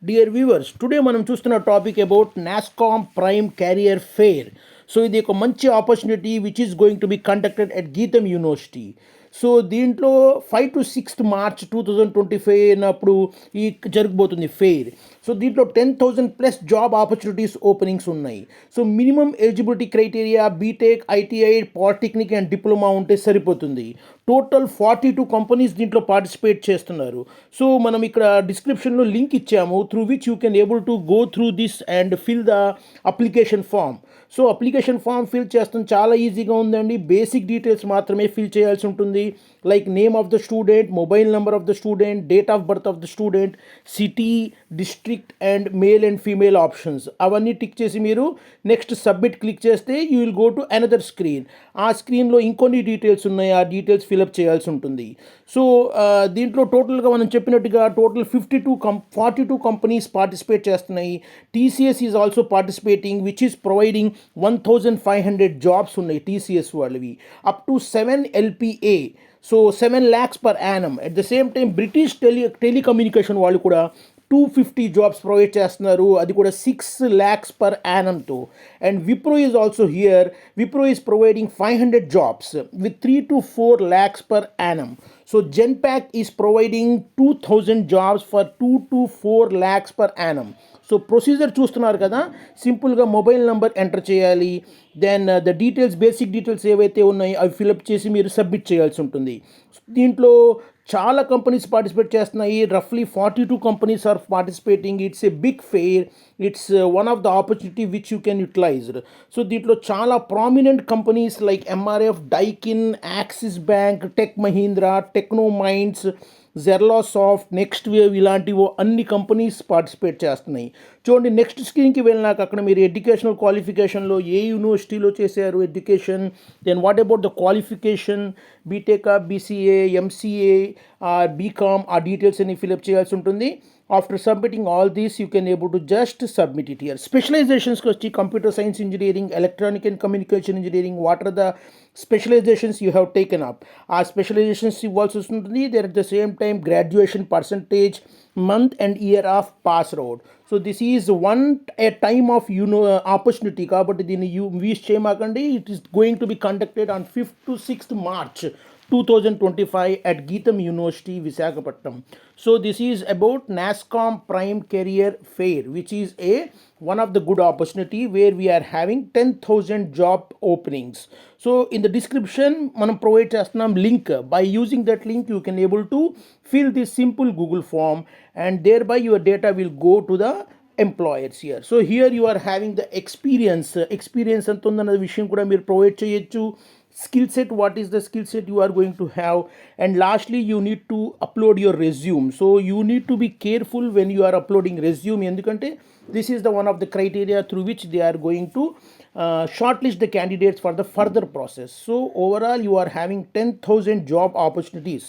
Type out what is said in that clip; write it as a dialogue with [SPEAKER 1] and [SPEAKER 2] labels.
[SPEAKER 1] Dear viewers, today మనం చూస్తున్న topic about NASSCOM prime carrier fair. So ఇది ఒక మంచి opportunity which is going to be conducted at గీతం యూనివర్సిటీ. సో దీంట్లో 5 to 6 March 2025 అన్నప్పుడు ఈ జరగబోతుంది ఫెయిర్. సో దీంట్లో 10,000+ జాబ్ ఆపర్చునిటీస్ ఓపెనింగ్స్ ఉన్నాయి. So minimum eligibility criteria BTech, ITI, polytechnic and diploma ఉంటే సరిపోతుంది. టోటల్ 42 కంపెనీస్ దీంట్లో పార్టిసిపేట్ చేస్తున్నారు. సో మనం ఇక్కడ డిస్క్రిప్షన్లో లింక్ ఇచ్చాము through which you can able to go through this and fill the application form. So application form fill చేస్తాం చాలా ఈజీగా ఉందండి. బేసిక్ డీటెయిల్స్ మాత్రమే ఫిల్ చేయాల్సి ఉంటుంది. Like name of the student, mobile number of the student, date of birth of the student, city, district and male and female options అవన్నీ tick చేసి మీరు నెక్స్ట్ సబ్మిట్ క్లిక్ చేస్తే you will go to another screen. ఆ స్క్రీన్లో ఇంకొన్ని details ఉన్నాయి, ఆ details fill up చేయాల్సి ఉంటుంది. సో దీంట్లో టోటల్గా మనం చెప్పినట్టుగా టోటల్ 42 కంపెనీస్ పార్టిసిపేట్ చేస్తున్నాయి. TCS is also participating which is providing 1,500 jobs ఉన్నాయి టీసీఎస్ వాళ్ళవి up to 7 LPA. So 7 lakhs per annum. At the same time British telecommunication వాళ్ళు కూడా 250 జాబ్స్ ప్రొవైడ్ చేస్తున్నారు, అది కూడా 6 lakhs per annumతో. And Wipro is also here. Wipro is providing 500 jobs with 3 to 4 lakhs per annum. So Genpact is providing 2,000 jobs for 2 to 4 lakhs per annum. So procedure చూస్తున్నారు కదా, సింపుల్గా mobile number enter చేయాలి. Then the details, basic details ఏవైతే ఉన్నాయో అవి fill up చేసి మీరు submit చేయాల్సి ఉంటుంది. దీంట్లో చాలా కంపెనీస్ పార్టిసిపేట్ చేస్తున్నాయి. రఫ్లీ 42 companies are participating. It's a big fair. It's one of the opportunity which you can utilize. So దీంట్లో చాలా prominent companies like MRF, Daikin, Axis Bank, Tech Mahindra, Techno Minds, జెర్లాసాఫ్ట్, నెక్స్ట్ వేవ్ ఇలాంటివి అన్ని companies participate చేస్తున్నాయి. చూడండి next స్క్రీన్కి వెళ్ళినాక అక్కడ మీరు ఎడ్యుకేషనల్ క్వాలిఫికేషన్లో ఏ యూనివర్సిటీలో చేశారు education, then what about the qualification, BTech, BCA, MCA, BCom, ఆ డీటెయిల్స్ అన్ని ఫిలప్ చేయాల్సి ఉంటుంది. After submitting all these you can able to just submit it here. స్పెషలైజేషన్స్కి వచ్చి computer science engineering, electronic and communication engineering, what are the specializations you have taken up, ఆ specializations ఇవ్వాల్సి వస్తుంది. There at the same time graduation percentage, month and year of pass out. So this is A time of opportunity కాబట్టి దీన్ని waste చేయమాకండి. It is going to be conducted on 5th to 6th March 2025 at Geetham University, Visakhapatnam. So this is about NASCOM Prime Career Fair, which is one of the good opportunity where we are having 10,000 job openings. So in the description manam provide chestunam link. By using that link you can able to fill this simple Google form and thereby your data will go to the employers here. So here you are having the experience ఎంత ఉందన్న విషయం కూడా మీరు provide చేయొచ్చు. skill set, what is the skill set you are going to have, and lastly you need to upload your resume. So you need to be careful when you are uploading resume endukante this is the one of the criteria through which they are going to shortlist the candidates for the further process. So overall you are having 10,000 job opportunities.